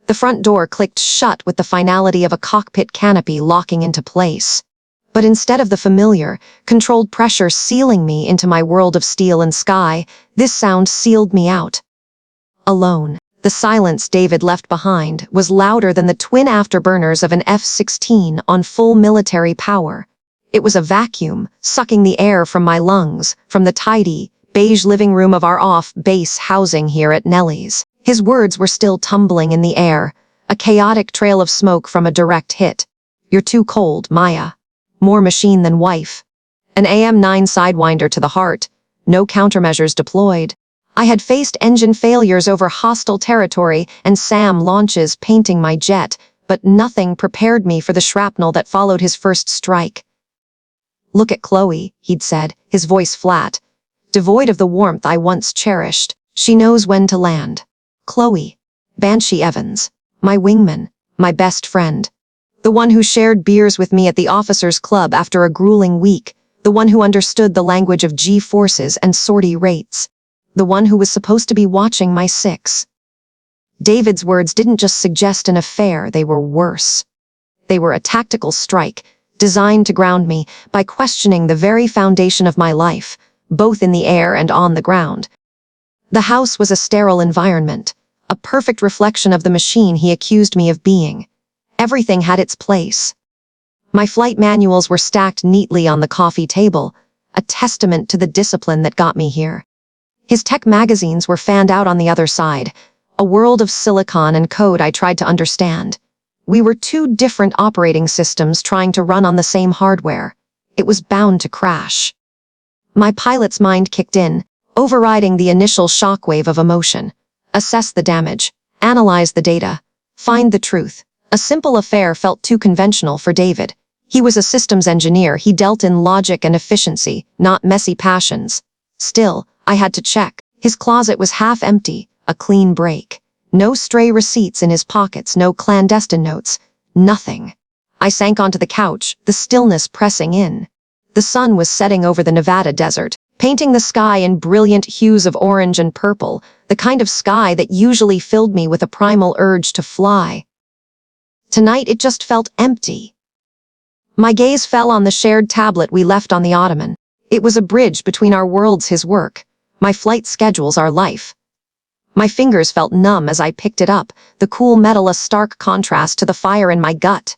The front door clicked shut with the finality of a cockpit canopy locking into place. But instead of the familiar, controlled pressure sealing me into my world of steel and sky, this sound sealed me out. Alone. The silence David left behind was louder than the twin afterburners of an F-16 on full military power. It was a vacuum, sucking the air from my lungs, from the tidy, beige living room of our off-base housing here at Nellie's. His words were still tumbling in the air, a chaotic trail of smoke from a direct hit. "You're too cold, Maya. More machine than wife." An AM-9 sidewinder to the heart, no countermeasures deployed. I had faced engine failures over hostile territory and SAM launches painting my jet, but nothing prepared me for the shrapnel that followed his first strike. "Look at Chloe," he'd said, his voice flat, devoid of the warmth I once cherished. "She knows when to land." Chloe. Banshee Evans. My wingman. My best friend. The one who shared beers with me at the officers' club after a grueling week. The one who understood the language of G-forces and sortie rates. The one who was supposed to be watching my six. David's words didn't just suggest an affair, they were worse. They were a tactical strike, designed to ground me by questioning the very foundation of my life, both in the air and on the ground. The house was a sterile environment, a perfect reflection of the machine he accused me of being. Everything had its place. My flight manuals were stacked neatly on the coffee table, a testament to the discipline that got me here. His tech magazines were fanned out on the other side, a world of silicon and code I tried to understand. We were two different operating systems trying to run on the same hardware. It was bound to crash. My pilot's mind kicked in, overriding the initial shockwave of emotion. Assess the damage, analyze the data, find the truth. A simple affair felt too conventional for David. He was a systems engineer, he dealt in logic and efficiency, not messy passions. Still, I had to check. His closet was half empty, a clean break. No stray receipts in his pockets, no clandestine notes, nothing. I sank onto the couch, the stillness pressing in. The sun was setting over the Nevada desert, painting the sky in brilliant hues of orange and purple, the kind of sky that usually filled me with a primal urge to fly. Tonight it just felt empty. My gaze fell on the shared tablet we left on the ottoman. It was a bridge between our worlds, his work, my flight schedules, our life. My fingers felt numb as I picked it up, the cool metal a stark contrast to the fire in my gut.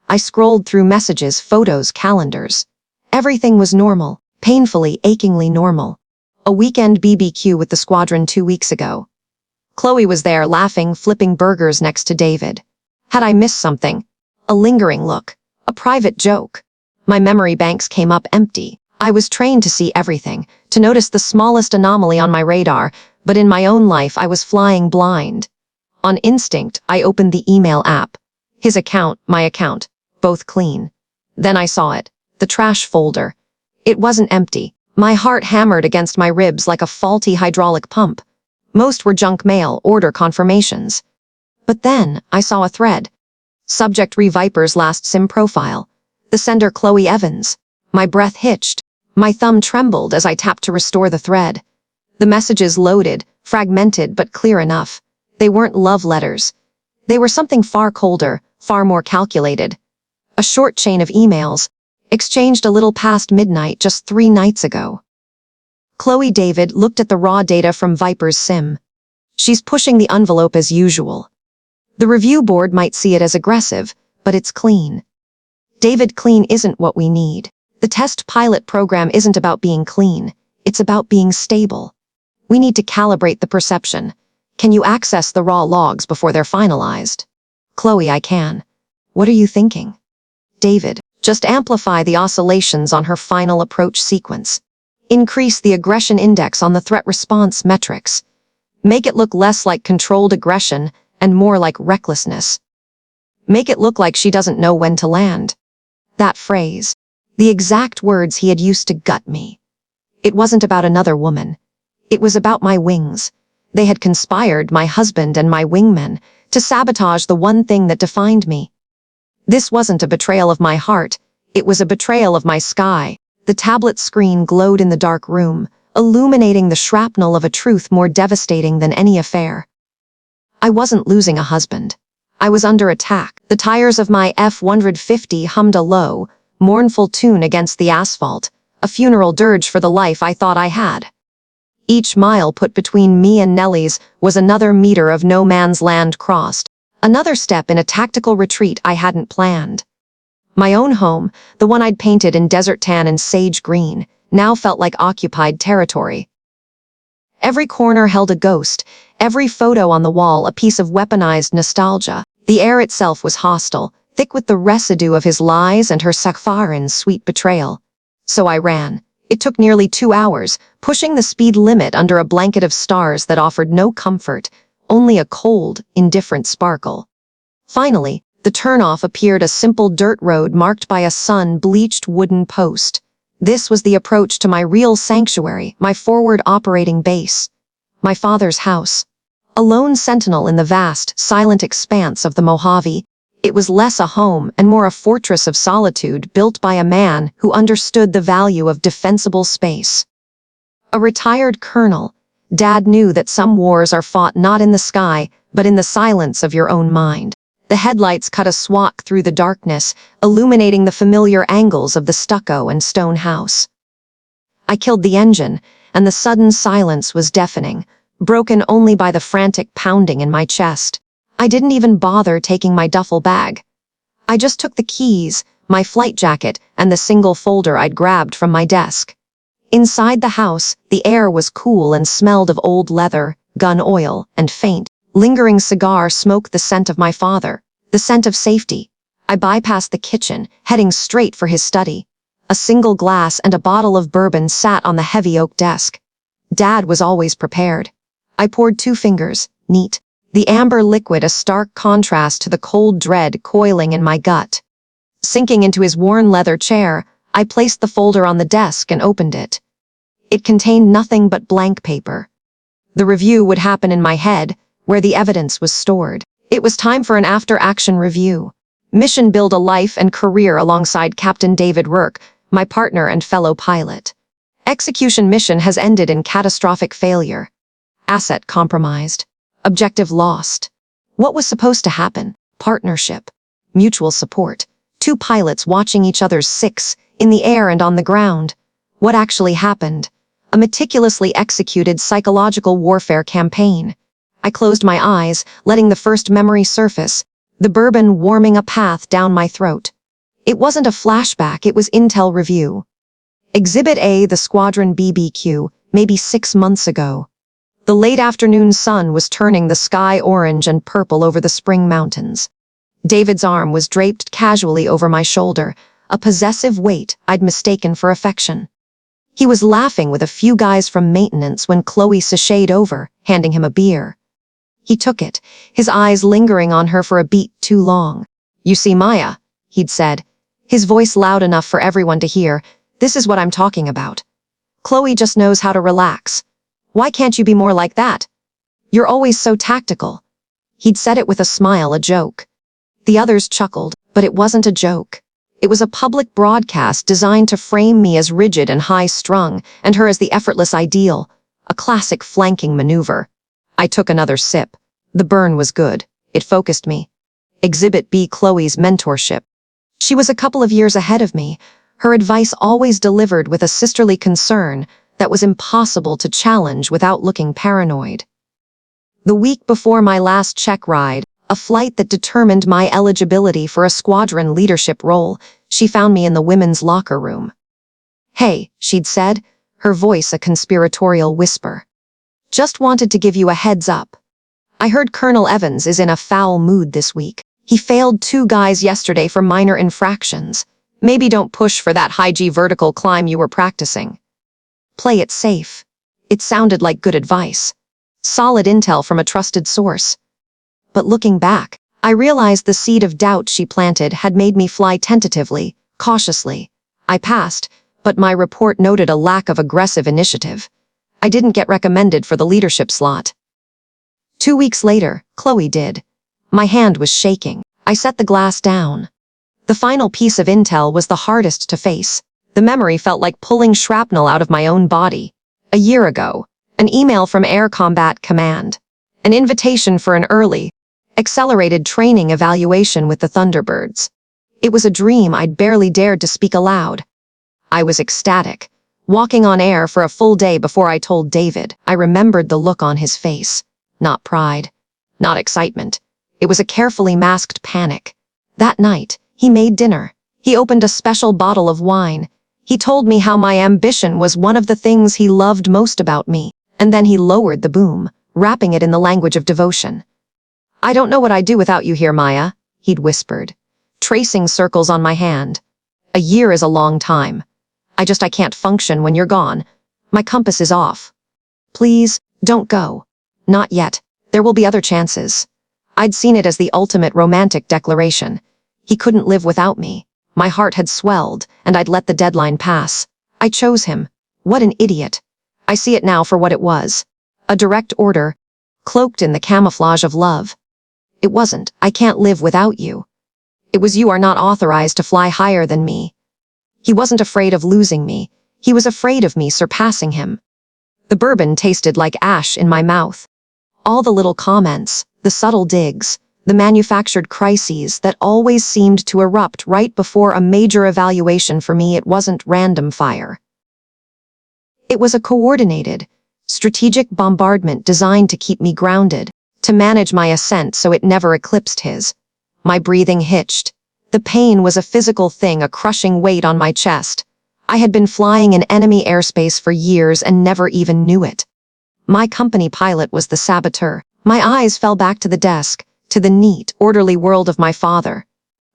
I scrolled through messages, photos, calendars. Everything was normal, painfully, achingly normal. A weekend BBQ with the squadron 2 weeks ago. Chloe was there, laughing, flipping burgers next to David. Had I missed something? A lingering look. A private joke. My memory banks came up empty. I was trained to see everything, to notice the smallest anomaly on my radar, but in my own life I was flying blind. On instinct, I opened the email app. His account, my account, both clean. Then I saw it, the trash folder. It wasn't empty. My heart hammered against my ribs like a faulty hydraulic pump. Most were junk mail, order confirmations. But then, I saw a thread. Subject: Re-Viper's last SIM profile. The sender: Chloe Evans. My breath hitched. My thumb trembled as I tapped to restore the thread. The messages loaded, fragmented but clear enough. They weren't love letters. They were something far colder, far more calculated. A short chain of emails, exchanged a little past midnight just 3 nights ago. Chloe: David looked at the raw data from Viper's SIM. She's pushing the envelope as usual. The review board might see it as aggressive, but it's clean. David: clean isn't what we need. The test pilot program isn't about being clean. It's about being stable. We need to calibrate the perception. Can you access the raw logs before they're finalized? Chloe: I can. What are you thinking? David: just amplify the oscillations on her final approach sequence. Increase the aggression index on the threat response metrics. Make it look less like controlled aggression and more like recklessness. Make it look like she doesn't know when to land. That phrase, the exact words he had used to gut me. It wasn't about another woman. It was about my wings. They had conspired, my husband and my wingmen, to sabotage the one thing that defined me. This wasn't a betrayal of my heart. It was a betrayal of my sky. The tablet screen glowed in the dark room, illuminating the shrapnel of a truth more devastating than any affair. I wasn't losing a husband. I was under attack. The tires of my F-150 hummed a low, mournful tune against the asphalt, a funeral dirge for the life I thought I had. Each mile put between me and Nellie's was another meter of no man's land crossed, another step in a tactical retreat I hadn't planned. My own home, the one I'd painted in desert tan and sage green, now felt like occupied territory. Every corner held a ghost, every photo on the wall a piece of weaponized nostalgia. The air itself was hostile, thick with the residue of his lies and her Sakfarin's sweet betrayal. So I ran. It took nearly 2 hours, pushing the speed limit under a blanket of stars that offered no comfort, only a cold, indifferent sparkle. Finally, the turnoff appeared, a simple dirt road marked by a sun-bleached wooden post. This was the approach to my real sanctuary, my forward operating base. My father's house. A lone sentinel in the vast, silent expanse of the Mojave, it was less a home and more a fortress of solitude built by a man who understood the value of defensible space. A retired colonel, Dad knew that some wars are fought not in the sky, but in the silence of your own mind. The headlights cut a swath through the darkness, illuminating the familiar angles of the stucco and stone house. I killed the engine, and the sudden silence was deafening, broken only by the frantic pounding in my chest. I didn't even bother taking my duffel bag. I just took the keys, my flight jacket, and the single folder I'd grabbed from my desk. Inside the house, the air was cool and smelled of old leather, gun oil, and faint, lingering cigar smoke, the scent of my father, the scent of safety. I bypassed the kitchen, heading straight for his study. A single glass and a bottle of bourbon sat on the heavy oak desk. Dad was always prepared. I poured 2 fingers, neat. The amber liquid a stark contrast to the cold dread coiling in my gut. Sinking into his worn leather chair, I placed the folder on the desk and opened it. It contained nothing but blank paper. The review would happen in my head, where the evidence was stored. It was time for an after-action review. Mission: build a life and career alongside Captain David Rourke, my partner and fellow pilot. Execution: mission has ended in catastrophic failure. Asset compromised. Objective lost. What was supposed to happen? Partnership. Mutual support. 2 pilots watching each other's six, in the air and on the ground. What actually happened? A meticulously executed psychological warfare campaign. I closed my eyes, letting the first memory surface, the bourbon warming a path down my throat. It wasn't a flashback, it was intel review. Exhibit A: the squadron BBQ, maybe 6 months ago. The late afternoon sun was turning the sky orange and purple over the spring mountains. David's arm was draped casually over my shoulder, a possessive weight I'd mistaken for affection. He was laughing with a few guys from maintenance when Chloe sashayed over, handing him a beer. He took it, his eyes lingering on her for a beat too long. "You see, Maya," he'd said, his voice loud enough for everyone to hear, "this is what I'm talking about. Chloe just knows how to relax. Why can't you be more like that? You're always so tactical." He'd said it with a smile, a joke. The others chuckled, but it wasn't a joke. It was a public broadcast designed to frame me as rigid and high-strung, and her as the effortless ideal, a classic flanking maneuver. I took another sip. The burn was good. It focused me. Exhibit B: Chloe's mentorship. She was a couple of years ahead of me, her advice always delivered with a sisterly concern that was impossible to challenge without looking paranoid. The week before my last check ride, a flight that determined my eligibility for a squadron leadership role, she found me in the women's locker room. "Hey," she'd said, her voice a conspiratorial whisper. "Just wanted to give you a heads up. I heard Colonel Evans is in a foul mood this week. He failed 2 guys yesterday for minor infractions. Maybe don't push for that high-G vertical climb you were practicing. Play it safe." It sounded like good advice. Solid intel from a trusted source. But looking back, I realized the seed of doubt she planted had made me fly tentatively, cautiously. I passed, but my report noted a lack of aggressive initiative. I didn't get recommended for the leadership slot. 2 weeks later, Chloe did. My hand was shaking. I set the glass down. The final piece of intel was the hardest to face. The memory felt like pulling shrapnel out of my own body. A year ago, an email from Air Combat Command. An invitation for an early, accelerated training evaluation with the Thunderbirds. It was a dream I'd barely dared to speak aloud. I was ecstatic, walking on air for a full day before I told David. I remembered the look on his face. Not pride, not excitement. It was a carefully masked panic. That night, he made dinner. He opened a special bottle of wine. He told me how my ambition was one of the things he loved most about me, and then he lowered the boom, wrapping it in the language of devotion. "I don't know what I'd do without you here, Maya," he'd whispered, tracing circles on my hand. "A year is a long time. I can't function when you're gone. My compass is off. Please, don't go. Not yet. There will be other chances." I'd seen it as the ultimate romantic declaration. He couldn't live without me. My heart had swelled, and I'd let the deadline pass. I chose him. What an idiot. I see it now for what it was. A direct order, cloaked in the camouflage of love. It wasn't, "I can't live without you." It was, "You are not authorized to fly higher than me." He wasn't afraid of losing me. He was afraid of me surpassing him. The bourbon tasted like ash in my mouth. All the little comments, the subtle digs, the manufactured crises that always seemed to erupt right before a major evaluation for me, it wasn't random fire. It was a coordinated, strategic bombardment designed to keep me grounded, to manage my ascent so it never eclipsed his. My breathing hitched. The pain was a physical thing, a crushing weight on my chest. I had been flying in enemy airspace for years and never even knew it. My company pilot was the saboteur. My eyes fell back to the desk, to the neat, orderly world of my father.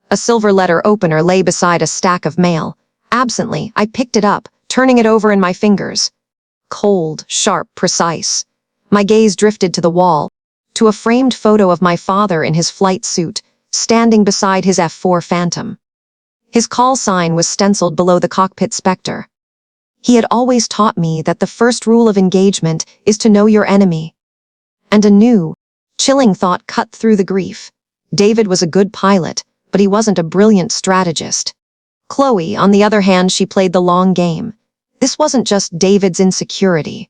A silver letter opener lay beside a stack of mail. Absently, I picked it up, turning it over in my fingers. Cold, sharp, precise. My gaze drifted to the wall, to a framed photo of my father in his flight suit, standing beside his F-4 Phantom. His call sign was stenciled below the cockpit specter. He had always taught me that the first rule of engagement is to know your enemy. And a new, chilling thought cut through the grief. David was a good pilot, but he wasn't a brilliant strategist. Chloe, on the other hand, she played the long game. This wasn't just David's insecurity.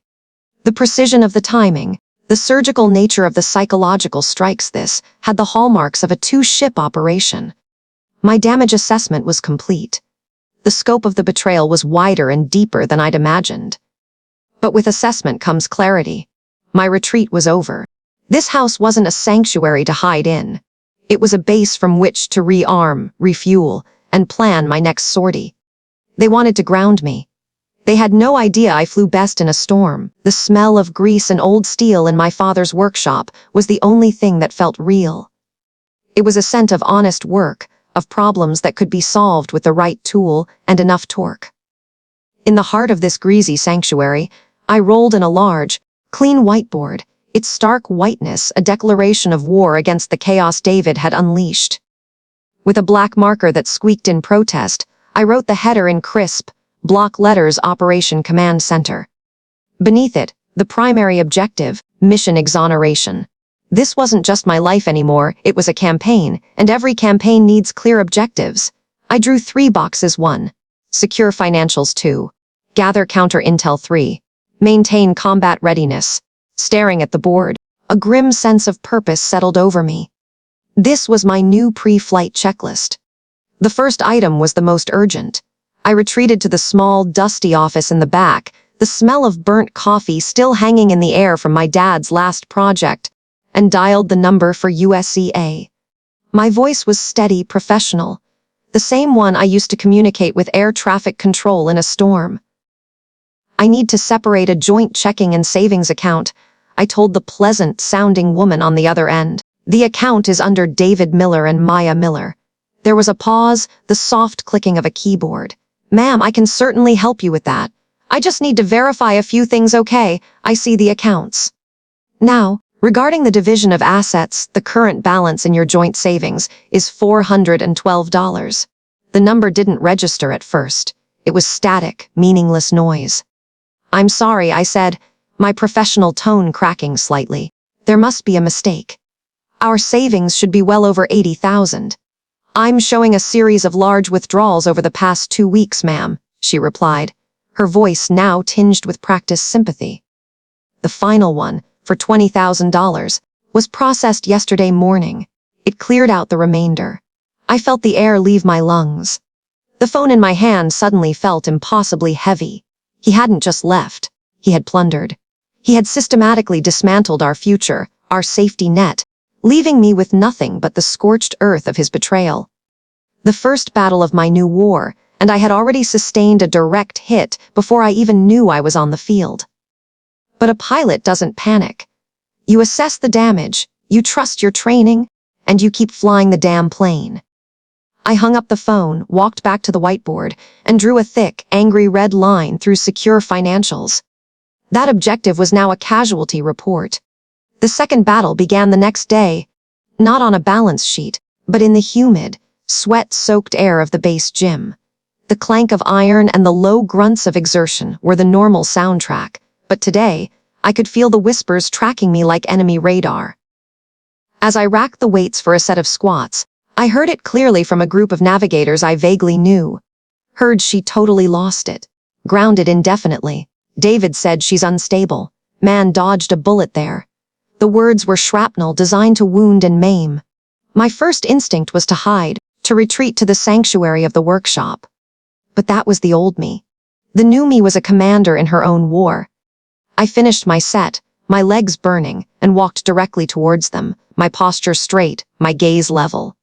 The precision of the timing, the surgical nature of the psychological strikes, this had the hallmarks of a two-ship operation. My damage assessment was complete. The scope of the betrayal was wider and deeper than I'd imagined. But with assessment comes clarity. My retreat was over. This house wasn't a sanctuary to hide in. It was a base from which to rearm, refuel, and plan my next sortie. They wanted to ground me. They had no idea I flew best in a storm. The smell of grease and old steel in my father's workshop was the only thing that felt real. It was a scent of honest work, of problems that could be solved with the right tool and enough torque. In the heart of this greasy sanctuary, I rolled in a large, clean whiteboard, its stark whiteness a declaration of war against the chaos David had unleashed. With a black marker that squeaked in protest, I wrote the header in crisp, block letters: Operation Command Center. Beneath it, the primary objective: mission exoneration. This wasn't just my life anymore, it was a campaign, and every campaign needs clear objectives. I drew 3 boxes: 1. Secure financials; 2. Gather counter intel; 3. Maintain combat readiness. Staring at the board, a grim sense of purpose settled over me. This was my new pre-flight checklist. The first item was the most urgent. I retreated to the small, dusty office in the back, the smell of burnt coffee still hanging in the air from my dad's last project, and dialed the number for USEA. My voice was steady, professional, the same one I used to communicate with air traffic control in a storm. "I need to separate a joint checking and savings account," I told the pleasant-sounding woman on the other end. "The account is under David Miller and Maya Miller." There was a pause, the soft clicking of a keyboard. "Ma'am, I can certainly help you with that. I just need to verify a few things." "Okay, I see the accounts. Now, regarding the division of assets, the current balance in your joint savings is $412. The number didn't register at first. It was static, meaningless noise. "I'm sorry," I said, my professional tone cracking slightly. "There must be a mistake. Our savings should be well over 80,000. "I'm showing a series of large withdrawals over the past 2 weeks, ma'am," she replied, her voice now tinged with practiced sympathy. "The final one, for $20,000, was processed yesterday morning. It cleared out the remainder. I felt the air leave my lungs. The phone in my hand suddenly felt impossibly heavy. He hadn't just left. He had plundered. He had systematically dismantled our future, our safety net, leaving me with nothing but the scorched earth of his betrayal. The first battle of my new war, and I had already sustained a direct hit before I even knew I was on the field. But a pilot doesn't panic. You assess the damage, you trust your training, and you keep flying the damn plane. I hung up the phone, walked back to the whiteboard, and drew a thick, angry red line through secure financials. That objective was now a casualty report. The second battle began the next day, not on a balance sheet, but in the humid, sweat-soaked air of the base gym. The clank of iron and the low grunts of exertion were the normal soundtrack, but today, I could feel the whispers tracking me like enemy radar. As I racked the weights for a set of squats, I heard it clearly from a group of navigators I vaguely knew. Heard she totally lost it. Grounded indefinitely. David said she's unstable. Man dodged a bullet there. The words were shrapnel designed to wound and maim. My first instinct was to hide, to retreat to the sanctuary of the workshop. But that was the old me. The new me was a commander in her own war. I finished my set, my legs burning, and walked directly towards them, my posture straight, my gaze level.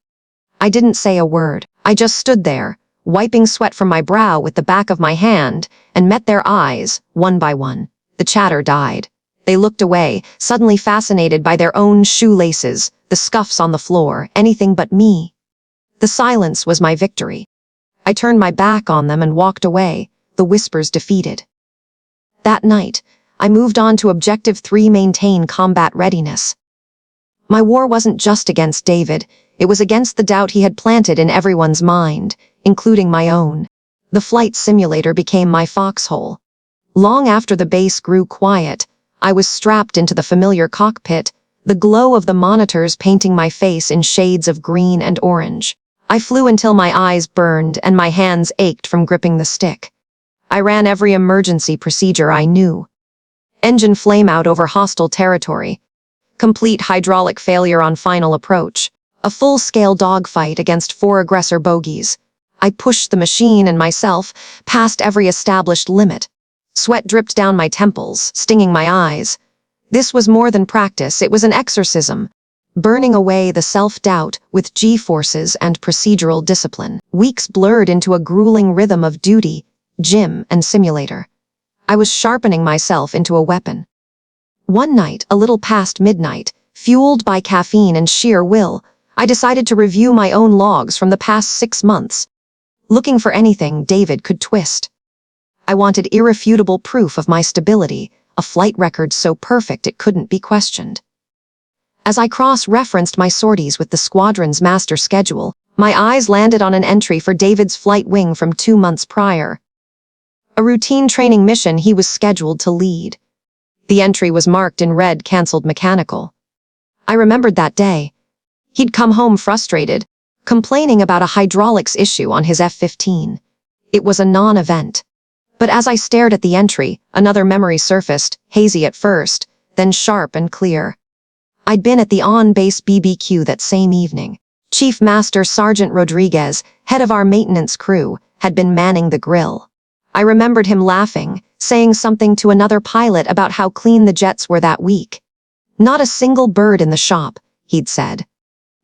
I didn't say a word. I just stood there, wiping sweat from my brow with the back of my hand, and met their eyes, one by one. The chatter died. They looked away, suddenly fascinated by their own shoelaces, the scuffs on the floor, anything but me. The silence was my victory. I turned my back on them and walked away, the whispers defeated. That night, I moved on to Objective 3: maintain combat readiness. My war wasn't just against David, it was against the doubt he had planted in everyone's mind, including my own. The flight simulator became my foxhole. Long after the base grew quiet, I was strapped into the familiar cockpit, the glow of the monitors painting my face in shades of green and orange. I flew until my eyes burned and my hands ached from gripping the stick. I ran every emergency procedure I knew. Engine flameout over hostile territory. Complete hydraulic failure on final approach. A full-scale dogfight against 4 aggressor bogies. I pushed the machine and myself past every established limit. Sweat dripped down my temples, stinging my eyes. This was more than practice, it was an exorcism. Burning away the self-doubt with G-forces and procedural discipline. Weeks blurred into a grueling rhythm of duty, gym, and simulator. I was sharpening myself into a weapon. One night, a little past midnight, fueled by caffeine and sheer will, I decided to review my own logs from the past 6 months, looking for anything David could twist. I wanted irrefutable proof of my stability, a flight record so perfect it couldn't be questioned. As I cross-referenced my sorties with the squadron's master schedule, my eyes landed on an entry for David's flight wing from 2 months prior. A routine training mission he was scheduled to lead. The entry was marked in red cancelled mechanical. I remembered that day. He'd come home frustrated, complaining about a hydraulics issue on his F-15. It was a non-event. But as I stared at the entry, another memory surfaced, hazy at first, then sharp and clear. I'd been at the on-base BBQ that same evening. Chief Master Sergeant Rodriguez, head of our maintenance crew, had been manning the grill. I remembered him laughing, saying something to another pilot about how clean the jets were that week. Not a single bird in the shop, he'd said.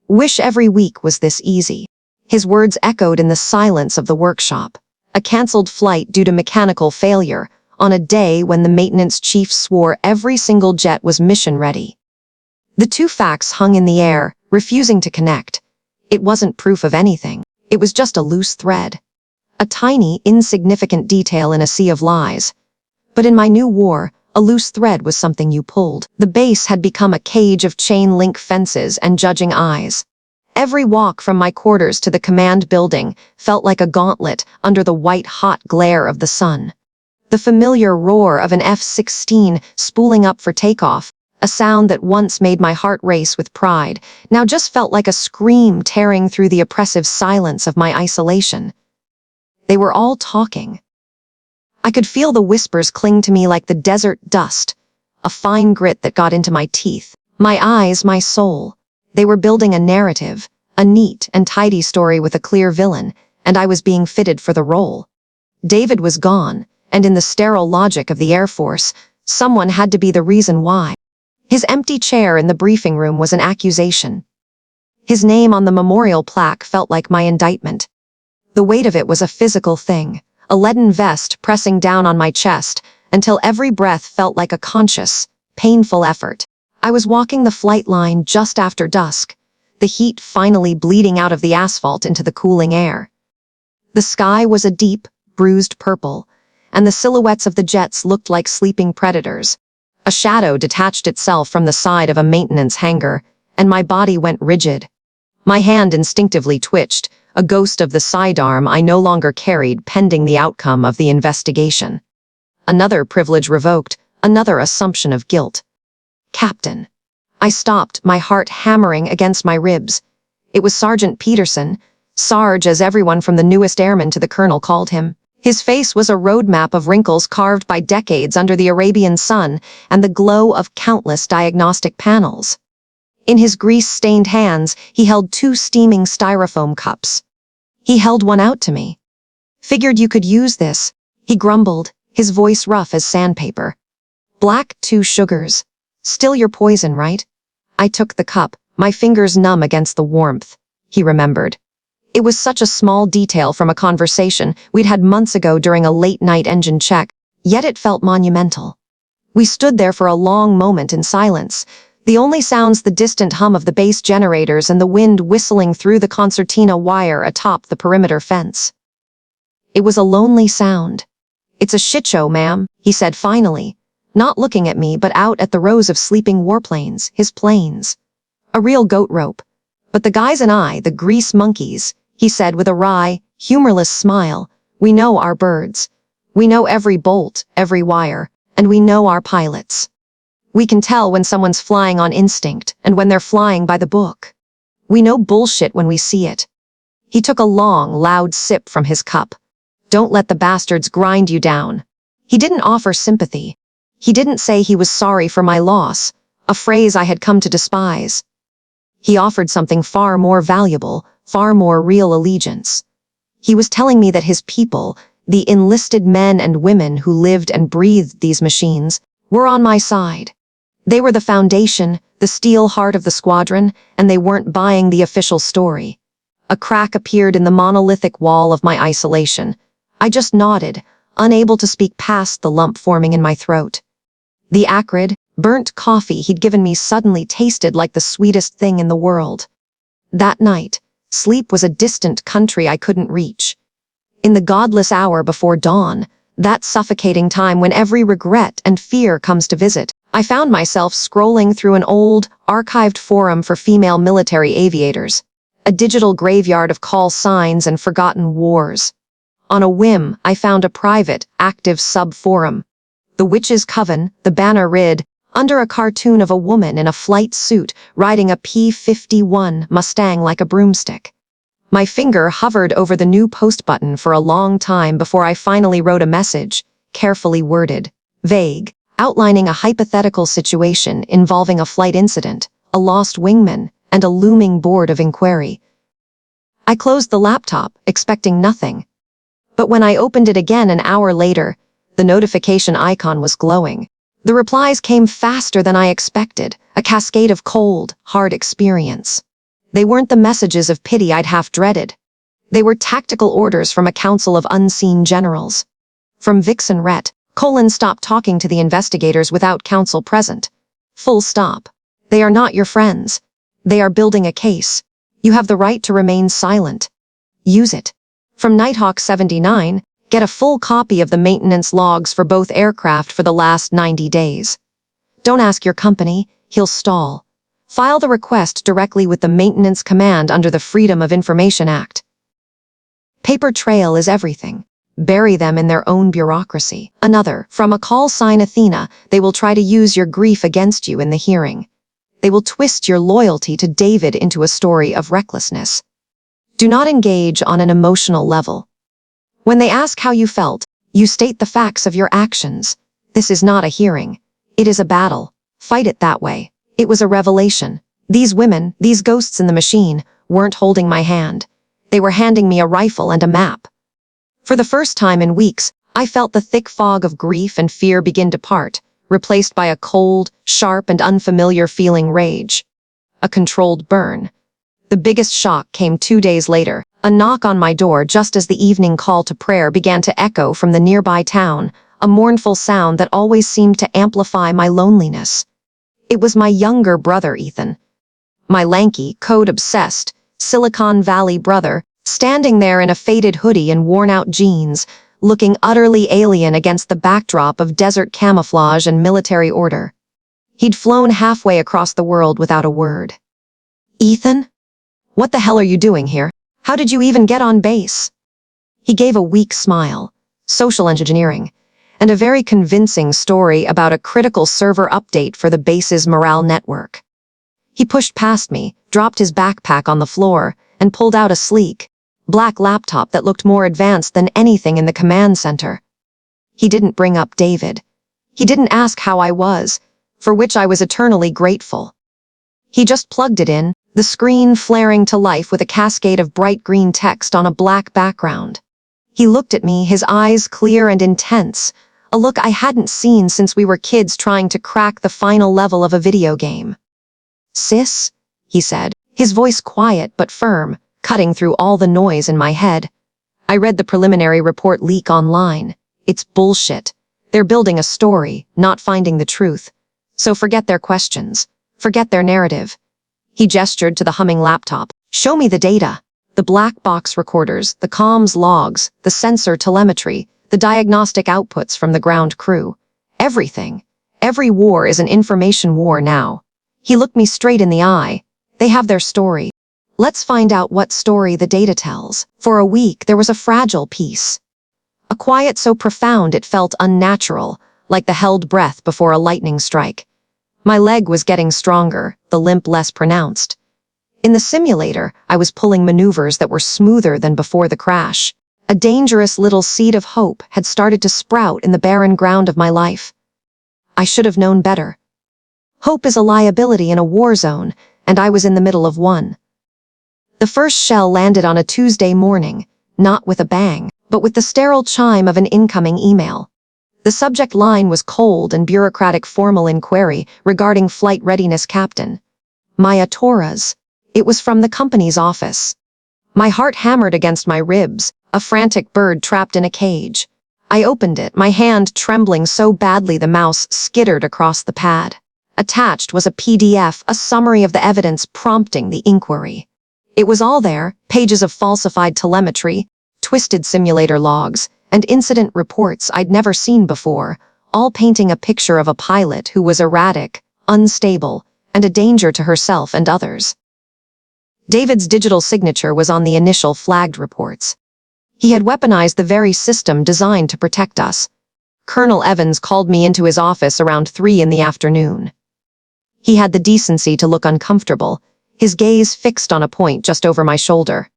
Wish every week was this easy. His words echoed in the silence of the workshop. A cancelled flight due to mechanical failure, on a day when the maintenance chief swore every single jet was mission ready. The two facts hung in the air, refusing to connect. It wasn't proof of anything. It was just a loose thread. A tiny, insignificant detail in a sea of lies. But in my new war, a loose thread was something you pulled. The base had become a cage of chain-link fences and judging eyes. Every walk from my quarters to the command building felt like a gauntlet under the white-hot glare of the sun. The familiar roar of an F-16 spooling up for takeoff, a sound that once made my heart race with pride, now just felt like a scream tearing through the oppressive silence of my isolation. They were all talking. I could feel the whispers cling to me like the desert dust, a fine grit that got into my teeth. My eyes, my soul. They were building a narrative, a neat and tidy story with a clear villain, and I was being fitted for the role. David was gone, and in the sterile logic of the Air Force, someone had to be the reason why. His empty chair in the briefing room was an accusation. His name on the memorial plaque felt like my indictment. The weight of it was a physical thing, a leaden vest pressing down on my chest, until every breath felt like a conscious, painful effort. I was walking the flight line just after dusk, the heat finally bleeding out of the asphalt into the cooling air. The sky was a deep, bruised purple, and the silhouettes of the jets looked like sleeping predators. A shadow detached itself from the side of a maintenance hangar, and my body went rigid. My hand instinctively twitched, a ghost of the sidearm I no longer carried pending the outcome of the investigation. Another privilege revoked, another assumption of guilt. Captain. I stopped, my heart hammering against my ribs. It was Sergeant Peterson, Sarge as everyone from the newest airman to the colonel called him. His face was a roadmap of wrinkles carved by decades under the Arabian sun and the glow of countless diagnostic panels. In his grease-stained hands, he held 2 steaming styrofoam cups. He held one out to me. "Figured you could use this," he grumbled, his voice rough as sandpaper. "Black 2 sugars. Still your poison, right?" I took the cup, my fingers numb against the warmth. He remembered. It was such a small detail from a conversation we'd had months ago during a late-night engine check, yet it felt monumental. We stood there for a long moment in silence, the only sounds the distant hum of the base generators and the wind whistling through the concertina wire atop the perimeter fence. It was a lonely sound. "It's a shitshow, ma'am," he said finally, not looking at me but out at the rows of sleeping warplanes, his planes. "A real goat rope. But the guys and I, the grease monkeys," he said with a wry, humorless smile, "we know our birds. We know every bolt, every wire, and we know our pilots. We can tell when someone's flying on instinct and when they're flying by the book. We know bullshit when we see it." He took a long, loud sip from his cup. "Don't let the bastards grind you down." He didn't offer sympathy. He didn't say he was sorry for my loss, a phrase I had come to despise. He offered something far more valuable, far more real allegiance. He was telling me that his people, the enlisted men and women who lived and breathed these machines, were on my side. They were the foundation, the steel heart of the squadron, and they weren't buying the official story. A crack appeared in the monolithic wall of my isolation. I just nodded, unable to speak past the lump forming in my throat. The acrid, burnt coffee he'd given me suddenly tasted like the sweetest thing in the world. That night, sleep was a distant country I couldn't reach. In the godless hour before dawn, that suffocating time when every regret and fear comes to visit, I found myself scrolling through an old, archived forum for female military aviators, a digital graveyard of call signs and forgotten wars. On a whim, I found a private, active sub-forum. The Witch's Coven, the banner read, under a cartoon of a woman in a flight suit riding a P-51 Mustang like a broomstick. My finger hovered over the new post button for a long time before I finally wrote a message, carefully worded, vague, outlining a hypothetical situation involving a flight incident, a lost wingman, and a looming board of inquiry. I closed the laptop, expecting nothing. But when I opened it again an hour later, the notification icon was glowing. The replies came faster than I expected, a cascade of cold, hard experience. They weren't the messages of pity I'd half dreaded. They were tactical orders from a council of unseen generals. From Vixen Rhett, stop talking to the investigators without counsel present. Full stop. They are not your friends. They are building a case. You have the right to remain silent. Use it. From Nighthawk 79, get a full copy of the maintenance logs for both aircraft for the last 90 days. Don't ask your company, he'll stall. File the request directly with the maintenance command under the Freedom of Information Act. Paper trail is everything. Bury them in their own bureaucracy. Another, from a call sign Athena, they will try to use your grief against you in the hearing. They will twist your loyalty to David into a story of recklessness. Do not engage on an emotional level. When they ask how you felt, you state the facts of your actions. This is not a hearing. It is a battle. Fight it that way. It was a revelation. These women, these ghosts in the machine, weren't holding my hand. They were handing me a rifle and a map. For the first time in weeks, I felt the thick fog of grief and fear begin to part, replaced by a cold, sharp, and unfamiliar feeling rage. A controlled burn. The biggest shock came 2 days later, a knock on my door just as the evening call to prayer began to echo from the nearby town, a mournful sound that always seemed to amplify my loneliness. It was my younger brother, Ethan. My lanky, code-obsessed, Silicon Valley brother, standing there in a faded hoodie and worn-out jeans, looking utterly alien against the backdrop of desert camouflage and military order. He'd flown halfway across the world without a word. "Ethan? What the hell are you doing here? How did you even get on base?" He gave a weak smile. Social engineering. And a very convincing story about a critical server update for the base's morale network. He pushed past me, dropped his backpack on the floor, and pulled out a sleek, black laptop that looked more advanced than anything in the command center. He didn't bring up David. He didn't ask how I was, for which I was eternally grateful. He just plugged it in, the screen flaring to life with a cascade of bright green text on a black background. He looked at me, his eyes clear and intense, a look I hadn't seen since we were kids trying to crack the final level of a video game. "Sis?" he said, his voice quiet but firm, cutting through all the noise in my head. I read the preliminary report leak online. It's bullshit. They're building a story, not finding the truth. So forget their questions. Forget their narrative. He gestured to the humming laptop. "Show me the data. The black box recorders, the comms logs, the sensor telemetry, the diagnostic outputs from the ground crew. Everything. Every war is an information war now." He looked me straight in the eye. "They have their story. Let's find out what story the data tells." For a week, there was a fragile peace. A quiet so profound it felt unnatural, like the held breath before a lightning strike. My leg was getting stronger, the limp less pronounced. In the simulator, I was pulling maneuvers that were smoother than before the crash. A dangerous little seed of hope had started to sprout in the barren ground of my life. I should have known better. Hope is a liability in a war zone, and I was in the middle of one. The first shell landed on a Tuesday morning, not with a bang, but with the sterile chime of an incoming email. The subject line was cold and bureaucratic formal inquiry regarding flight readiness captain. Maya Torres. It was from the company's office. My heart hammered against my ribs, a frantic bird trapped in a cage. I opened it, my hand trembling so badly the mouse skittered across the pad. Attached was a PDF, a summary of the evidence prompting the inquiry. It was all there, pages of falsified telemetry, twisted simulator logs, and incident reports I'd never seen before, all painting a picture of a pilot who was erratic, unstable, and a danger to herself and others. David's digital signature was on the initial flagged reports. He had weaponized the very system designed to protect us. Colonel Evans called me into his office around 3 in the afternoon. He had the decency to look uncomfortable, his gaze fixed on a point just over my shoulder.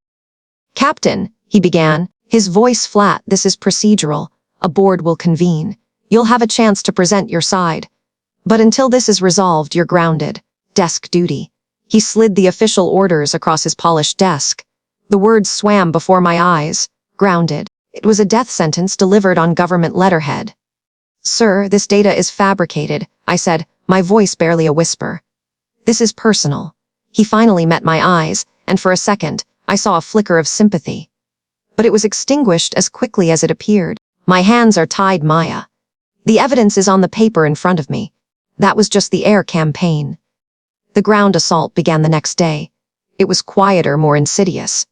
"Captain," he began, his voice flat, "this is procedural. A board will convene. You'll have a chance to present your side. But until this is resolved, you're grounded. Desk duty." He slid the official orders across his polished desk. The words swam before my eyes. Grounded. It was a death sentence delivered on government letterhead. "Sir, this data is fabricated," I said, my voice barely a whisper. "This is personal." He finally met my eyes, and for a second, I saw a flicker of sympathy. But it was extinguished as quickly as it appeared. "My hands are tied, Maya. The evidence is on the paper in front of me. That was just the air campaign." The ground assault began the next day. It was quieter, more insidious.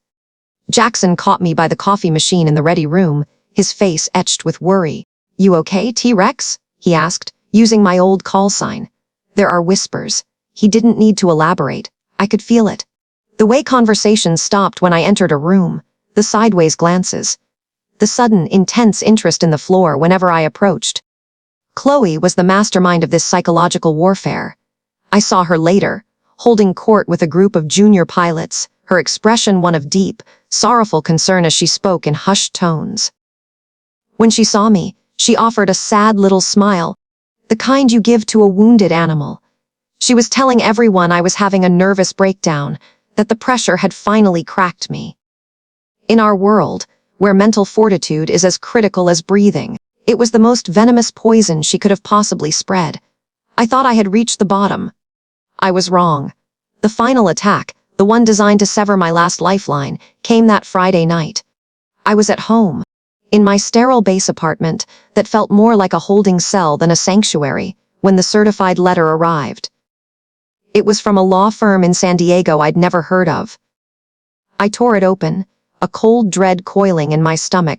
Jackson caught me by the coffee machine in the ready room, his face etched with worry. "You okay, T-Rex?" he asked, using my old call sign. There are whispers. He didn't need to elaborate. I could feel it. The way conversations stopped when I entered a room, the sideways glances, the sudden, intense interest in the floor whenever I approached. Chloe was the mastermind of this psychological warfare. I saw her later, holding court with a group of junior pilots, her expression one of deep, sorrowful concern as she spoke in hushed tones. When she saw me, she offered a sad little smile, the kind you give to a wounded animal. She was telling everyone I was having a nervous breakdown, that the pressure had finally cracked me. In our world, where mental fortitude is as critical as breathing, it was the most venomous poison she could have possibly spread. I thought I had reached the bottom. I was wrong. The final attack, the one designed to sever my last lifeline, came that Friday night. I was at home, in my sterile base apartment that felt more like a holding cell than a sanctuary, when the certified letter arrived. It was from a law firm in San Diego I'd never heard of. I tore it open, a cold dread coiling in my stomach.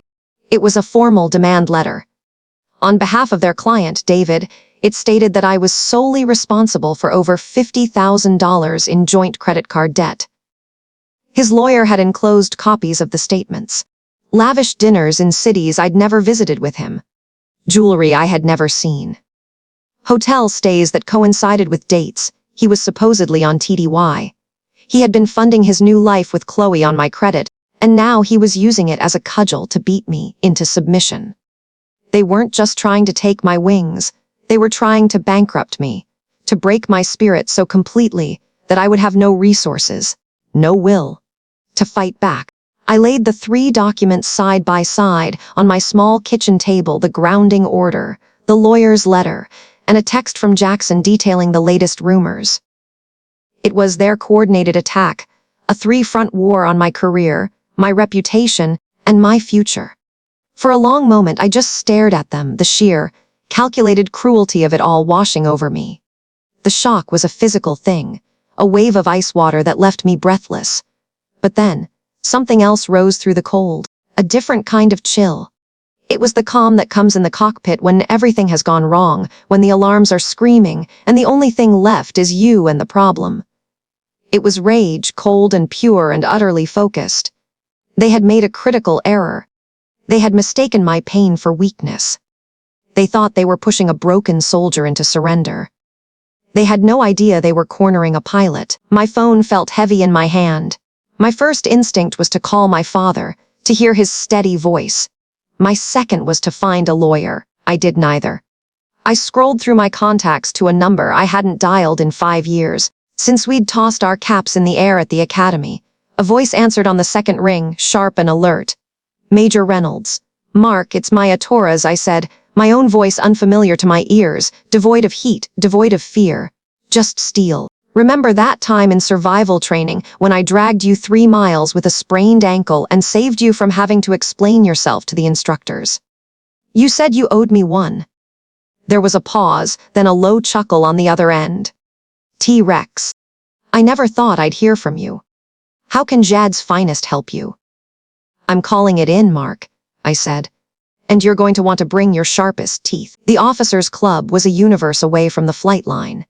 It was a formal demand letter. On behalf of their client, David, it stated that I was solely responsible for over $50,000 in joint credit card debt. His lawyer had enclosed copies of the statements. Lavish dinners in cities I'd never visited with him. Jewelry I had never seen. Hotel stays that coincided with dates he was supposedly on TDY. He had been funding his new life with Chloe on my credit, and now he was using it as a cudgel to beat me into submission. They weren't just trying to take my wings, they were trying to bankrupt me, to break my spirit so completely that I would have no resources, no will, to fight back. I laid the 3 documents side by side on my small kitchen table: the grounding order, the lawyer's letter, and a text from Jackson detailing the latest rumors. It was their coordinated attack, a 3-front war on my career, my reputation, and my future. For a long moment I just stared at them, the sheer, calculated cruelty of it all washing over me. The shock was a physical thing, a wave of ice water that left me breathless. But then, something else rose through the cold, a different kind of chill. It was the calm that comes in the cockpit when everything has gone wrong, when the alarms are screaming, and the only thing left is you and the problem. It was rage, cold and pure and utterly focused. They had made a critical error. They had mistaken my pain for weakness. They thought they were pushing a broken soldier into surrender. They had no idea they were cornering a pilot. My phone felt heavy in my hand. My first instinct was to call my father, to hear his steady voice. My second was to find a lawyer. I did neither. I scrolled through my contacts to a number I hadn't dialed in 5 years, since we'd tossed our caps in the air at the academy. A voice answered on the second ring, sharp and alert. Major Reynolds. "Mark, it's Maya Torres," I said, my own voice unfamiliar to my ears, devoid of heat, devoid of fear. "Just steel. Remember that time in survival training when I dragged you 3 miles with a sprained ankle and saved you from having to explain yourself to the instructors? You said you owed me one." There was a pause, then a low chuckle on the other end. "T-Rex. I never thought I'd hear from you. How can Jad's finest help you?" "I'm calling it in, Mark," I said. "And you're going to want to bring your sharpest teeth." The officers' club was a universe away from the flight line.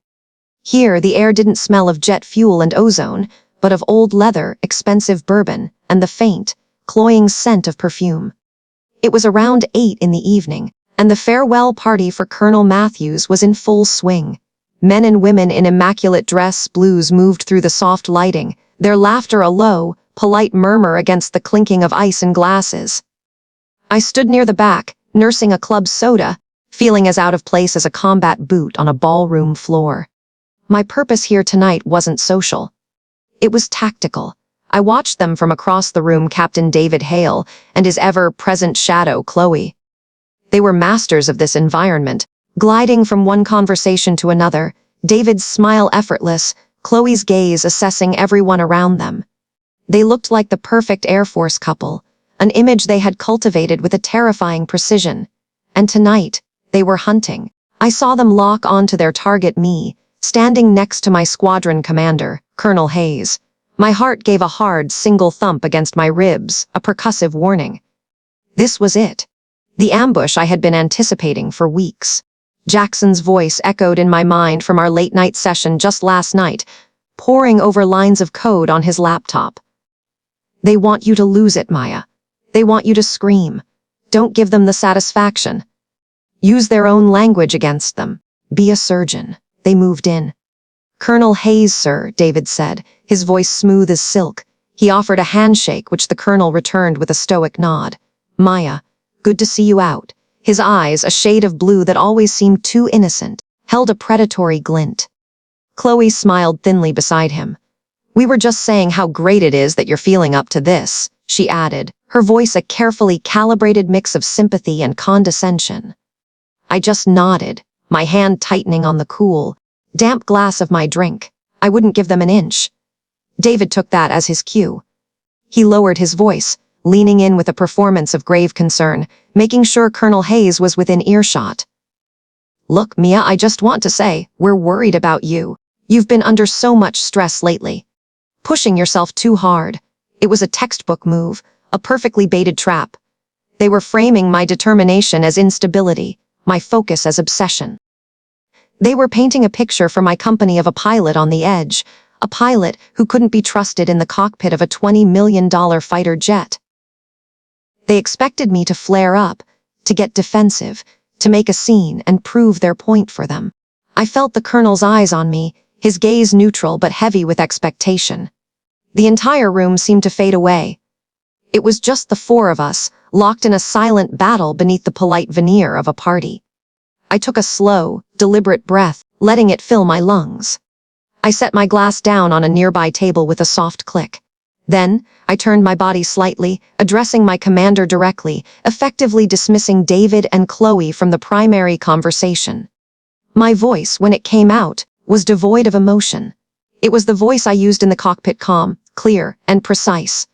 Here, the air didn't smell of jet fuel and ozone, but of old leather, expensive bourbon, and the faint, cloying scent of perfume. It was around 8 in the evening, and the farewell party for Colonel Matthews was in full swing. Men and women in immaculate dress blues moved through the soft lighting, their laughter a low, polite murmur against the clinking of ice in glasses. I stood near the back, nursing a club soda, feeling as out of place as a combat boot on a ballroom floor. My purpose here tonight wasn't social. It was tactical. I watched them from across the room: Captain David Hale and his ever-present shadow, Chloe. They were masters of this environment, gliding from one conversation to another, David's smile effortless, Chloe's gaze assessing everyone around them. They looked like the perfect Air Force couple, an image they had cultivated with a terrifying precision. And tonight, they were hunting. I saw them lock onto their target, me, standing next to my squadron commander, Colonel Hayes. My heart gave a hard, single thump against my ribs, a percussive warning. This was it. The ambush I had been anticipating for weeks. Jackson's voice echoed in my mind from our late-night session just last night, poring over lines of code on his laptop. "They want you to lose it, Maya. They want you to scream. Don't give them the satisfaction. Use their own language against them. Be a surgeon." They moved in. "Colonel Hayes, sir," David said, his voice smooth as silk. He offered a handshake, which the colonel returned with a stoic nod. "Maya, good to see you out." His eyes, a shade of blue that always seemed too innocent, held a predatory glint. Chloe smiled thinly beside him. "We were just saying how great it is that you're feeling up to this," she added, her voice a carefully calibrated mix of sympathy and condescension. I just nodded, my hand tightening on the cool, damp glass of my drink. I wouldn't give them an inch. David took that as his cue. He lowered his voice, leaning in with a performance of grave concern, making sure Colonel Hayes was within earshot. "Look, Mia, I just want to say, we're worried about you. You've been under so much stress lately. Pushing yourself too hard. It was a textbook move, a perfectly baited trap. They were framing my determination as instability, my focus as obsession. They were painting a picture for my company of a pilot on the edge, a pilot who couldn't be trusted in the cockpit of a $20 million fighter jet. They expected me to flare up, to get defensive, to make a scene and prove their point for them. I felt the colonel's eyes on me, his gaze neutral but heavy with expectation. The entire room seemed to fade away. It was just the four of us, locked in a silent battle beneath the polite veneer of a party. I took a slow, deliberate breath, letting it fill my lungs. I set my glass down on a nearby table with a soft click. Then, I turned my body slightly, addressing my commander directly, effectively dismissing David and Chloe from the primary conversation. My voice, when it came out, was devoid of emotion. It was the voice I used in the cockpit, calm, clear, and precise.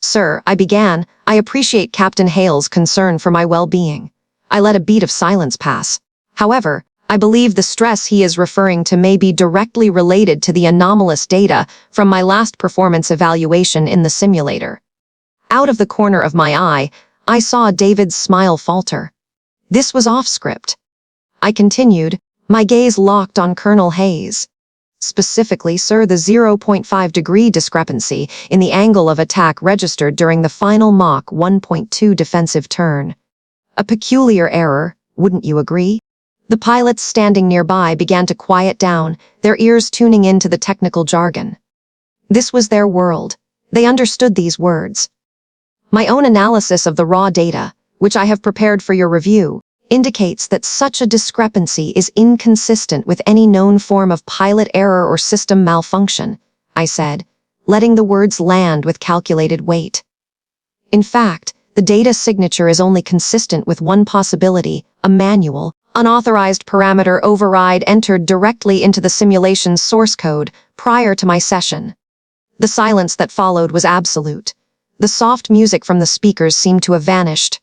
"Sir," I began, "I appreciate Captain Hale's concern for my well-being." I let a beat of silence pass. "However, I believe the stress he is referring to may be directly related to the anomalous data from my last performance evaluation in the simulator." Out of the corner of my eye, I saw David's smile falter. This was off script. I continued, my gaze locked on Colonel Hayes. "Specifically, sir, the 0.5-degree discrepancy in the angle of attack registered during the final Mach 1.2 defensive turn. A peculiar error, wouldn't you agree?" The pilots standing nearby began to quiet down, their ears tuning in to the technical jargon. This was their world. They understood these words. My own analysis of the raw data, which I have prepared for your review, indicates that such a discrepancy is inconsistent with any known form of pilot error or system malfunction, I said, letting the words land with calculated weight. In fact, the data signature is only consistent with one possibility, a manual, unauthorized parameter override entered directly into the simulation's source code prior to my session. The silence that followed was absolute. The soft music from the speakers seemed to have vanished.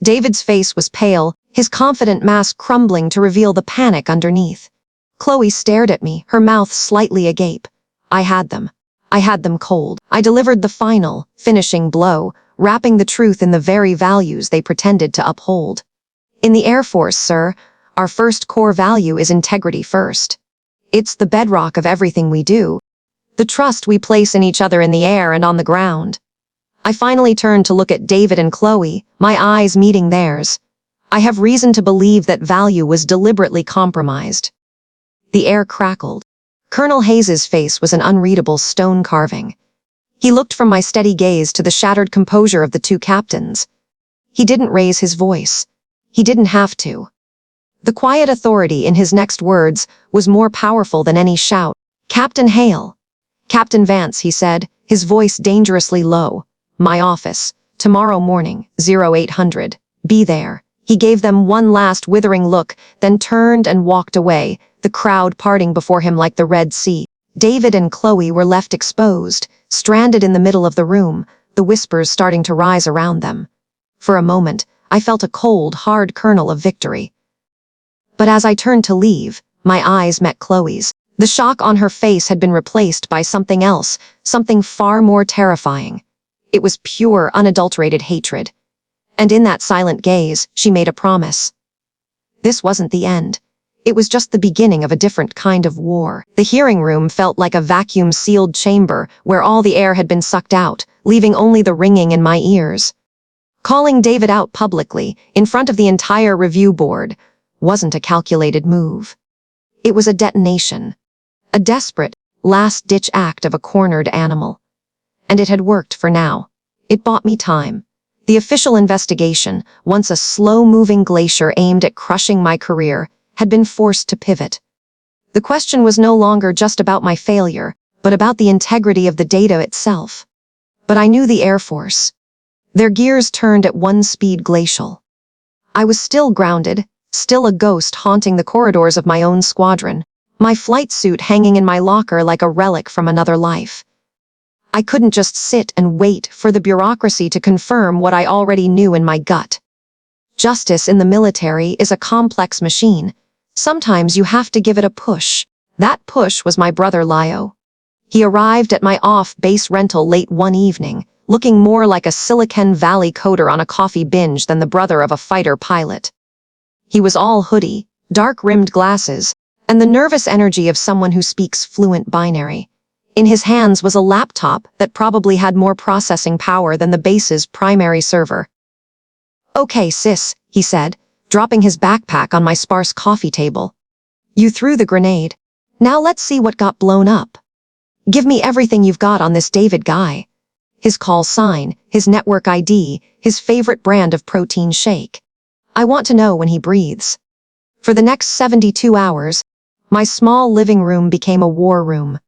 David's face was pale, his confident mask crumbling to reveal the panic underneath. Chloe stared at me, her mouth slightly agape. I had them. I had them cold. I delivered the final, finishing blow, wrapping the truth in the very values they pretended to uphold. "In the Air Force, sir, our first core value is integrity first. It's the bedrock of everything we do. The trust we place in each other in the air and on the ground." I finally turned to look at David and Chloe, my eyes meeting theirs. I have reason to believe that value was deliberately compromised. The air crackled. Colonel Hayes's face was an unreadable stone carving. He looked from my steady gaze to the shattered composure of the two captains. He didn't raise his voice. He didn't have to. The quiet authority in his next words was more powerful than any shout. "Captain Hale." "Captain Vance," he said, his voice dangerously low. "My office. Tomorrow morning, 0800. Be there." He gave them one last withering look, then turned and walked away, the crowd parting before him like the Red Sea. David and Chloe were left exposed, stranded in the middle of the room, the whispers starting to rise around them. For a moment, I felt a cold, hard kernel of victory. But as I turned to leave, my eyes met Chloe's. The shock on her face had been replaced by something else, something far more terrifying. It was pure, unadulterated hatred. And in that silent gaze, she made a promise. This wasn't the end. It was just the beginning of a different kind of war. The hearing room felt like a vacuum-sealed chamber where all the air had been sucked out, leaving only the ringing in my ears. Calling David out publicly, in front of the entire review board, wasn't a calculated move. It was a detonation. A desperate, last-ditch act of a cornered animal. And it had worked for now. It bought me time. The official investigation, once a slow-moving glacier aimed at crushing my career, had been forced to pivot. The question was no longer just about my failure, but about the integrity of the data itself. But I knew the Air Force. Their gears turned at one speed glacial. I was still grounded, still a ghost haunting the corridors of my own squadron, my flight suit hanging in my locker like a relic from another life. I couldn't just sit and wait for the bureaucracy to confirm what I already knew in my gut. Justice in the military is a complex machine. Sometimes you have to give it a push. That push was my brother Leo. He arrived at my off-base rental late one evening, looking more like a Silicon Valley coder on a coffee binge than the brother of a fighter pilot. He was all hoodie, dark-rimmed glasses, and the nervous energy of someone who speaks fluent binary. In his hands was a laptop that probably had more processing power than the base's primary server. "Okay, sis," he said, dropping his backpack on my sparse coffee table. "You threw the grenade. Now let's see what got blown up. Give me everything you've got on this David guy. His call sign, his network ID, his favorite brand of protein shake. I want to know when he breathes." For the next 72 hours, my small living room became a war room.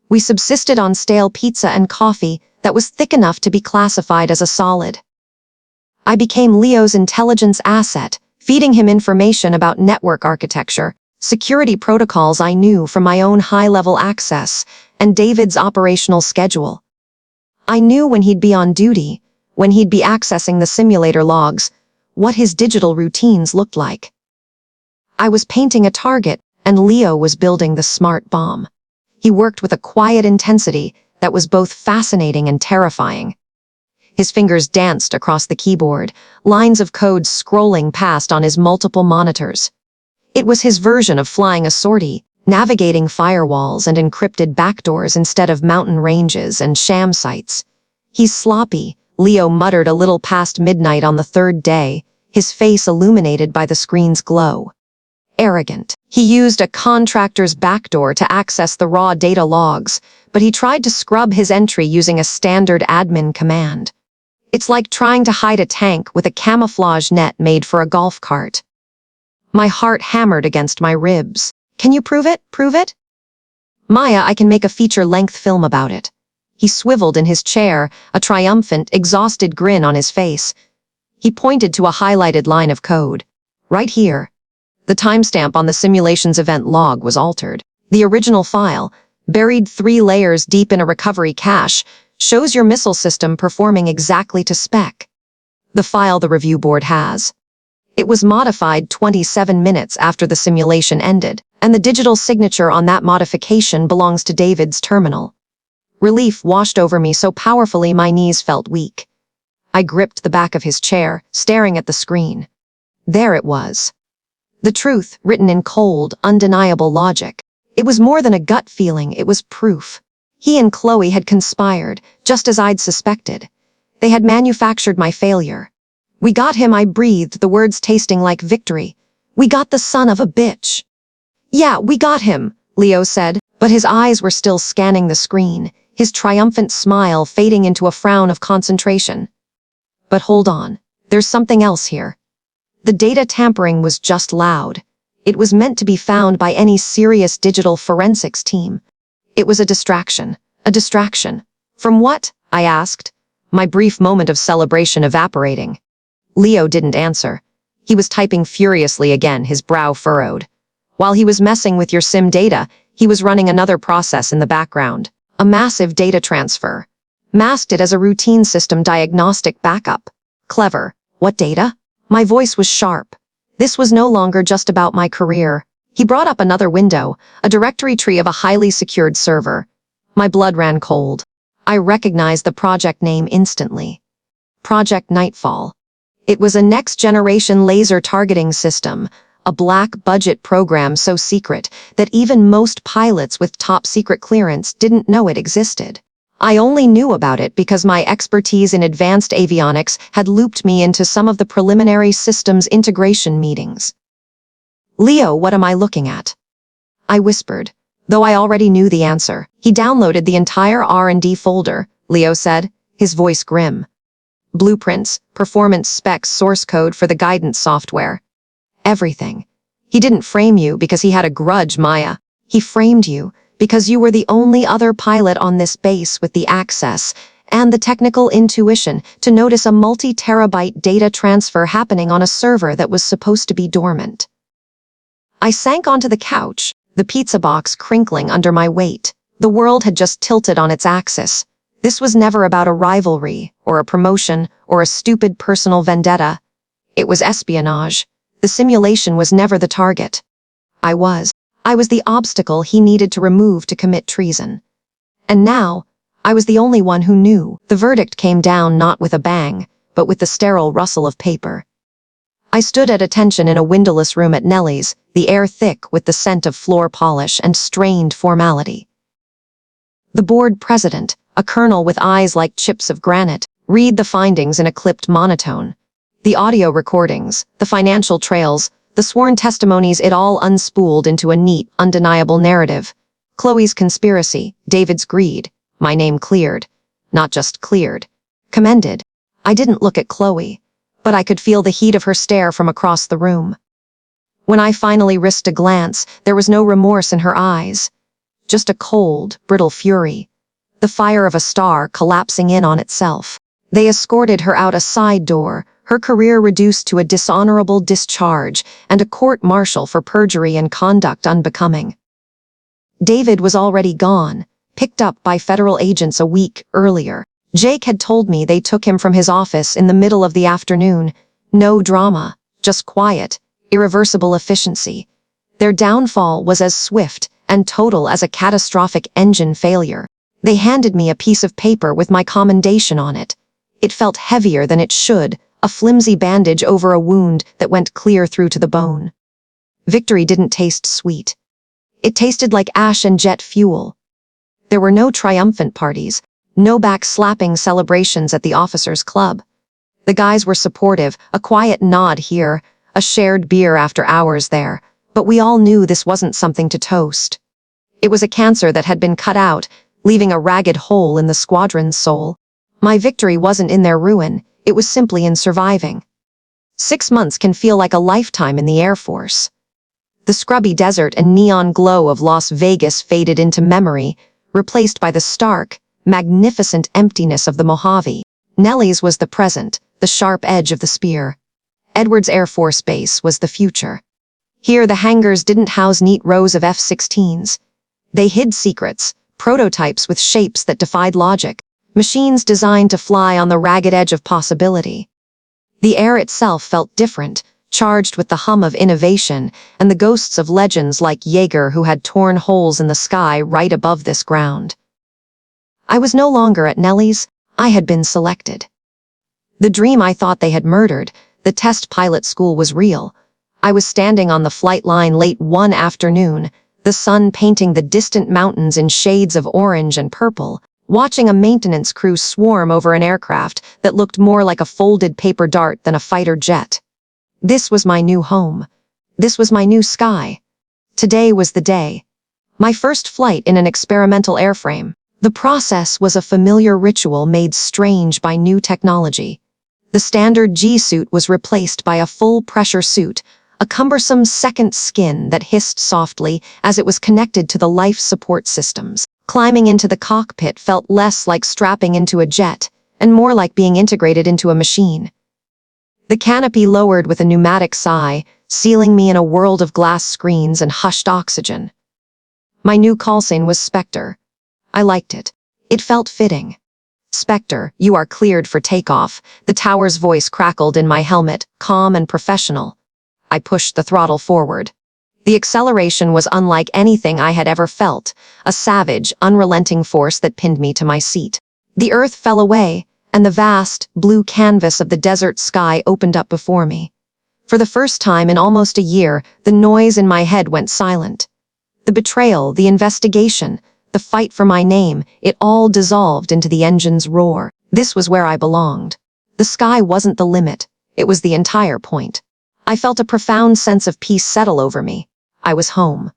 We subsisted on stale pizza and coffee that was thick enough to be classified as a solid. I became Leo's intelligence asset, feeding him information about network architecture, security protocols I knew from my own high-level access, and David's operational schedule. I knew when he'd be on duty, when he'd be accessing the simulator logs, what his digital routines looked like. I was painting a target, and Leo was building the smart bomb. He worked with a quiet intensity that was both fascinating and terrifying. His fingers danced across the keyboard, lines of code scrolling past on his multiple monitors. It was his version of flying a sortie, navigating firewalls and encrypted backdoors instead of mountain ranges and sham sites. "He's sloppy," Leo muttered a little past midnight on the third day, his face illuminated by the screen's glow. "Arrogant. He used a contractor's backdoor to access the raw data logs, but he tried to scrub his entry using a standard admin command. It's like trying to hide a tank with a camouflage net made for a golf cart." My heart hammered against my ribs. "Can you prove it? Prove it?" "Maya, I can make a feature-length film about it." He swiveled in his chair, a triumphant, exhausted grin on his face. He pointed to a highlighted line of code. "Right here." The timestamp on the simulation's event log was altered. The original file, buried 3 layers deep in a recovery cache, shows your missile system performing exactly to spec. The file the review board has. It was modified 27 minutes after the simulation ended, and the digital signature on that modification belongs to David's terminal. Relief washed over me so powerfully my knees felt weak. I gripped the back of his chair, staring at the screen. There it was. The truth, written in cold, undeniable logic. It was more than a gut feeling, it was proof. He and Chloe had conspired, just as I'd suspected. They had manufactured my failure. "We got him," I breathed, the words tasting like victory. "We got the son of a bitch." "Yeah, we got him," Leo said, but his eyes were still scanning the screen, his triumphant smile fading into a frown of concentration. "But hold on, there's something else here." The data tampering was just loud. It was meant to be found by any serious digital forensics team. It was a distraction. A distraction. From what? I asked, my brief moment of celebration evaporating. Leo didn't answer. He was typing furiously again, his brow furrowed. While he was messing with your SIM data, he was running another process in the background. A massive data transfer. Masked it as a routine system diagnostic backup. Clever. What data? My voice was sharp. This was no longer just about my career. He brought up another window, a directory tree of a highly secured server. My blood ran cold. I recognized the project name instantly. Project Nightfall. It was a next-generation laser targeting system, a black-budget program so secret that even most pilots with top-secret clearance didn't know it existed. I only knew about it because my expertise in advanced avionics had looped me into some of the preliminary systems integration meetings. "Leo, what am I looking at?" I whispered, though I already knew the answer. "He downloaded the entire R&D folder," Leo said, his voice grim. "Blueprints, performance specs, source code for the guidance software. Everything. He didn't frame you because he had a grudge, Maya. He framed you because you were the only other pilot on this base with the access and the technical intuition to notice a multi-terabyte data transfer happening on a server that was supposed to be dormant. I sank onto the couch, the pizza box crinkling under my weight. The world had just tilted on its axis. This was never about a rivalry, or a promotion, or a stupid personal vendetta. It was espionage. The simulation was never the target. I was the obstacle he needed to remove to commit treason. And now, I was the only one who knew. The verdict came down not with a bang, but with the sterile rustle of paper. I stood at attention in a windowless room at Nellie's, the air thick with the scent of floor polish and strained formality. The board president, a colonel with eyes like chips of granite, read the findings in a clipped monotone. The audio recordings, the financial trails, the sworn testimonies, it all unspooled into a neat, undeniable narrative. Chloe's conspiracy, David's greed. My name cleared. Not just cleared. Commended. I didn't look at Chloe, but I could feel the heat of her stare from across the room. When I finally risked a glance, there was no remorse in her eyes. Just a cold, brittle fury. The fire of a star collapsing in on itself. They escorted her out a side door, her career reduced to a dishonorable discharge and a court-martial for perjury and conduct unbecoming. David was already gone, picked up by federal agents a week earlier. Jake had told me they took him from his office in the middle of the afternoon. No drama, just quiet, irreversible efficiency. Their downfall was as swift and total as a catastrophic engine failure. They handed me a piece of paper with my commendation on it. It felt heavier than it should, a flimsy bandage over a wound that went clear through to the bone. Victory didn't taste sweet. It tasted like ash and jet fuel. There were no triumphant parties, no back-slapping celebrations at the officers' club. The guys were supportive, a quiet nod here, a shared beer after hours there, but we all knew this wasn't something to toast. It was a cancer that had been cut out, leaving a ragged hole in the squadron's soul. My victory wasn't in their ruin, it was simply in surviving. 6 months can feel like a lifetime in the Air Force. The scrubby desert and neon glow of Las Vegas faded into memory, replaced by the stark, magnificent emptiness of the Mojave. Nellie's was the present, the sharp edge of the spear. Edwards Air Force Base was the future. Here the hangars didn't house neat rows of F-16s. They hid secrets, prototypes with shapes that defied logic, machines designed to fly on the ragged edge of possibility. The air itself felt different, charged with the hum of innovation and the ghosts of legends like Jaeger who had torn holes in the sky right above this ground. I was no longer at Nellie's, I had been selected. The dream I thought they had murdered, the test pilot school, was real. I was standing on the flight line late one afternoon, the sun painting the distant mountains in shades of orange and purple, watching a maintenance crew swarm over an aircraft that looked more like a folded paper dart than a fighter jet. This was my new home. This was my new sky. Today was the day. My first flight in an experimental airframe. The process was a familiar ritual made strange by new technology. The standard G-suit was replaced by a full-pressure suit, a cumbersome second skin that hissed softly as it was connected to the life support systems. Climbing into the cockpit felt less like strapping into a jet, and more like being integrated into a machine. The canopy lowered with a pneumatic sigh, sealing me in a world of glass screens and hushed oxygen. My new call sign was Spectre. I liked it. It felt fitting. Spectre, you are cleared for takeoff. The tower's voice crackled in my helmet, calm and professional. I pushed the throttle forward. The acceleration was unlike anything I had ever felt, a savage, unrelenting force that pinned me to my seat. The earth fell away, and the vast, blue canvas of the desert sky opened up before me. For the first time in almost a year, the noise in my head went silent. The betrayal, the investigation, the fight for my name, it all dissolved into the engine's roar. This was where I belonged. The sky wasn't the limit, it was the entire point. I felt a profound sense of peace settle over me. I was home.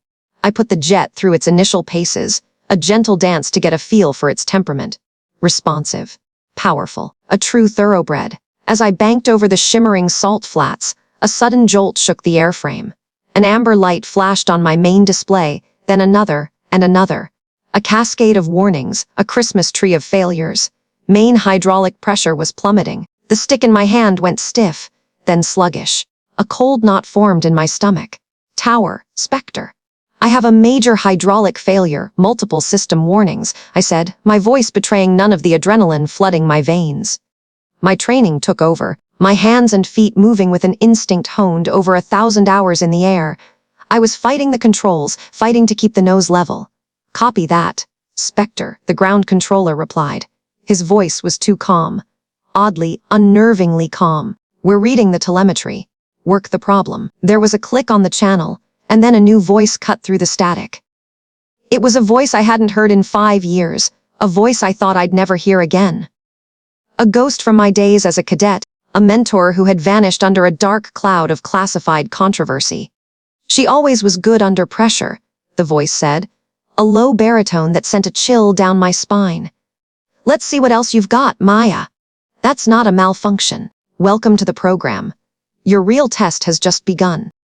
I put the jet through its initial paces, a gentle dance to get a feel for its temperament. Responsive. Powerful. A true thoroughbred. As I banked over the shimmering salt flats, a sudden jolt shook the airframe. An amber light flashed on my main display, then another, and another. A cascade of warnings, a Christmas tree of failures. Main hydraulic pressure was plummeting. The stick in my hand went stiff, then sluggish. A cold knot formed in my stomach. Tower, Spectre. I have a major hydraulic failure, multiple system warnings, I said, my voice betraying none of the adrenaline flooding my veins. My training took over, my hands and feet moving with an instinct honed over 1,000 hours in the air. I was fighting the controls, fighting to keep the nose level. Copy that, Spectre, the ground controller replied. His voice was too calm. Oddly, unnervingly calm. We're reading the telemetry. Work the problem. There was a click on the channel, and then a new voice cut through the static. It was a voice I hadn't heard in 5 years, a voice I thought I'd never hear again. A ghost from my days as a cadet, a mentor who had vanished under a dark cloud of classified controversy. She always was good under pressure, the voice said, a low baritone that sent a chill down my spine. Let's see what else you've got, Maya. That's not a malfunction. Welcome to the program. Your real test has just begun.